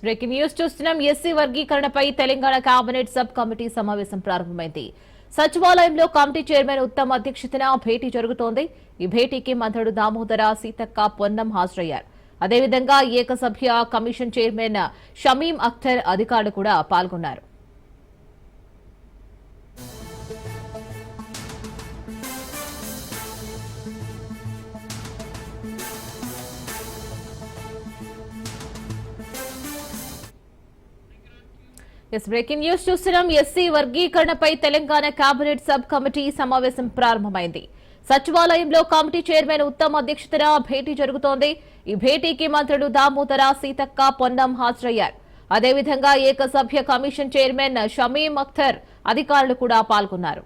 Breaking news చూస్తున్నాం. SC వర్గీకరణపై Telangana cabinet sub committee సమావేశం ప్రారంభమైంది. సచివాలయంలో కమిటీ చైర్మన్ ఉత్తమ్ అధ్యక్షతన భేటీ జరుగుతోంది. ఈ భేటీకి మంత్రులు దామోదర, సీతక్క, పొన్నం హాజరయ్యారు. అదేవిధంగా ఏకసభ్య కమిషన్ చైర్మన్ షమీం అఖ్తర్ అధికారులు కూడా పాల్గొన్నారు. బ్రేకింగ్ న్యూస్ చూస్తున్నాం. ఎస్సీ వర్గీకరణపై తెలంగాణ కేబినెట్ సబ్ కమిటీ సమావేశం ప్రారంభమైంది. సచివాలయంలో కమిటీ చైర్మన్ ఉత్తమ్ అధ్యక్షతన భేటీ జరుగుతోంది. ఈ భేటీకి మంత్రులు దామోదర, సీతక్క, పొన్నం హాజరయ్యారు. అదేవిధంగా ఏకసభ్య కమిషన్ చైర్మన్ షమీం అఖ్తర్ అధికారులు కూడా పాల్గొన్నారు.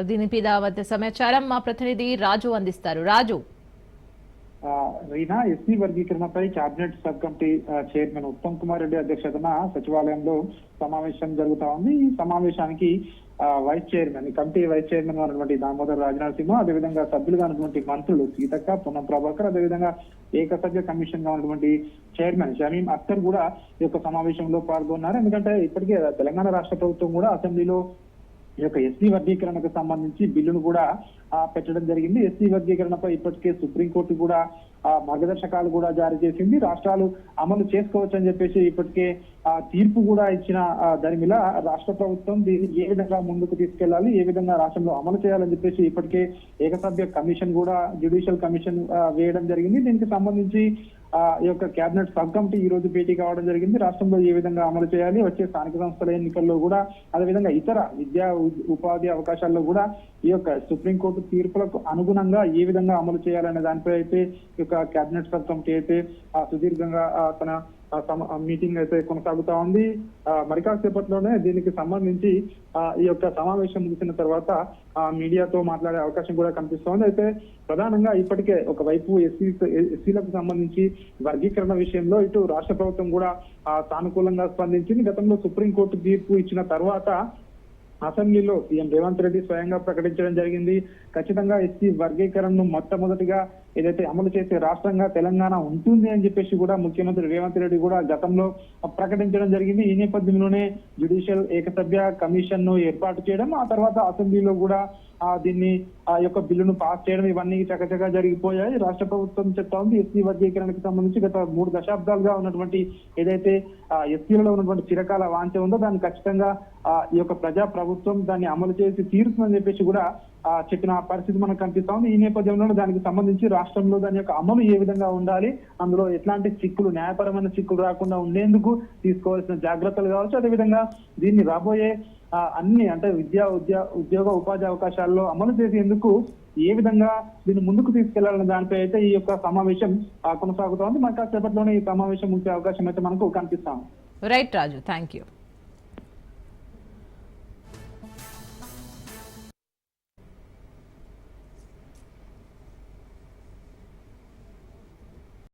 దీనిపై మధ్య సమాచారం మా ప్రతినిధి రాజు అందిస్తారు. రాజు, రీనా, ఎస్సీ వర్గీకరణపై cabinet sub committee chairman Uttam Kumar Reddy అధ్యక్షతన సచివాలయంలో సమావేశం జరుగుతా ఉంది. ఈ సమావేశానికి vice chairman, committee vice chairman ఉన్నటువంటి దామోదర్ రాజనరసింహ, అదేవిధంగా సభ్యులుగా ఉన్నటువంటి మంత్రులు సీతక్క, పొన్నం ప్రభాకర్, అదేవిధంగా ఏకసభ్య కమిషన్ గా ఉన్నటువంటి చైర్మన్ షమీం అఖ్తర్ కూడా ఈ యొక్క సమావేశంలో పాల్గొన్నారు. ఎందుకంటే ఇప్పటికే తెలంగాణ రాష్ట్ర ప్రభుత్వం కూడా అసెంబ్లీలో ఈ యొక్క ఎస్సీ వర్గీకరణకు సంబంధించి బిల్లును కూడా పెట్టడం జరిగింది. ఎస్సీ వర్గీకరణపై ఇప్పటికే సుప్రీంకోర్టు కూడా మార్గదర్శకాలు కూడా జారీ చేసింది. రాష్ట్రాలు అమలు చేసుకోవచ్చు అని చెప్పేసి ఇప్పటికే తీర్పు కూడా ఇచ్చిన దాని మీద రాష్ట్ర ప్రభుత్వం దీన్ని ఏ విధంగా ముందుకు తీసుకెళ్లాలి, ఏ విధంగా రాష్ట్రంలో అమలు చేయాలని చెప్పేసి ఇప్పటికే ఏకసభ్య కమిషన్ కూడా, జ్యుడిషియల్ కమిషన్ వేయడం జరిగింది. దీనికి సంబంధించి ఈ యొక్క కేబినెట్ సబ్ కమిటీ ఈ రోజు భేటీ కావడం జరిగింది. రాష్ట్రంలో ఏ విధంగా అమలు చేయాలి, వచ్చే స్థానిక సంస్థల ఎన్నికల్లో కూడా, అదేవిధంగా ఇతర విద్యా ఉపాధి అవకాశాల్లో కూడా ఈ యొక్క సుప్రీంకోర్టు తీర్పులకు అనుగుణంగా ఏ విధంగా అమలు చేయాలనే దానిపై అయితే ఈ యొక్క కేబినెట్ సబ్ కమిటీ అయితే సుదీర్ఘంగా తన మీటింగ్ అయితే కొనసాగుతా ఉంది. మరి కాసేపట్లోనే దీనికి సంబంధించి ఈ యొక్క సమావేశం ముగిసిన తర్వాత మీడియాతో మాట్లాడే అవకాశం కూడా కనిపిస్తోంది. అయితే ప్రధానంగా ఇప్పటికే ఒకవైపు ఎస్సీలకు సంబంధించి వర్గీకరణ విషయంలో ఇటు రాష్ట్ర ప్రభుత్వం కూడా సానుకూలంగా స్పందించింది. గతంలో సుప్రీంకోర్టు తీర్పు ఇచ్చిన తర్వాత అసెంబ్లీలో సీఎం రేవంత్ రెడ్డి స్వయంగా ప్రకటించడం జరిగింది. ఖచ్చితంగా ఎస్సీ వర్గీకరణను మొట్టమొదటిగా ఏదైతే అమలు చేసే రాష్ట్రంగా తెలంగాణ ఉంటుంది అని చెప్పేసి కూడా ముఖ్యమంత్రి రేవంత్ రెడ్డి కూడా గతంలో ప్రకటించడం జరిగింది. ఈ నేపథ్యంలోనే జ్యుడిషియల్ ఏకసభ్య కమిషన్ ను ఏర్పాటు చేయడం, ఆ తర్వాత అసెంబ్లీలో కూడా దీన్ని ఆ యొక్క బిల్లును పాస్ చేయడం, ఇవన్నీ చకచకా జరిగిపోయాయి. రాష్ట్ర ప్రభుత్వం చెప్తా ఉంది ఎస్సీ వర్గీకరణకు సంబంధించి గత 3 దశాబ్దాలుగా ఉన్నటువంటి ఏదైతే ఎస్సీలలో ఉన్నటువంటి చిరకాల వాంఛ ఉందో దాన్ని ఖచ్చితంగా ఈ యొక్క ప్రజా ప్రభుత్వం దాన్ని అమలు చేసి తీరుతుందని చెప్పేసి కూడా చెప్పిన పరిస్థితి మనకు కనిపిస్తా ఉంది. ఈ నేపథ్యంలో దానికి సంబంధించి రాష్ట్రంలో దాని యొక్క అమలు ఏ విధంగా ఉండాలి, అందులో ఎట్లాంటి చిక్కులు, న్యాయపరమైన చిక్కులు రాకుండా ఉండేందుకు తీసుకోవాల్సిన జాగ్రత్తలు కావచ్చు, అదేవిధంగా దీన్ని రాబోయే అన్ని అంటే ఉద్యోగ ఉపాధి అవకాశాల్లో అమలు చేసేందుకు ఏ విధంగా దీన్ని ముందుకు తీసుకెళ్లాలనే దానిపై అయితే ఈ యొక్క సమావేశం కొనసాగుతోంది. మరి కాసేపట్లోనే ఈ సమావేశం ముగిసే అవకాశం అయితే మనకు కనిపిస్తాము. Right Raju, thank you.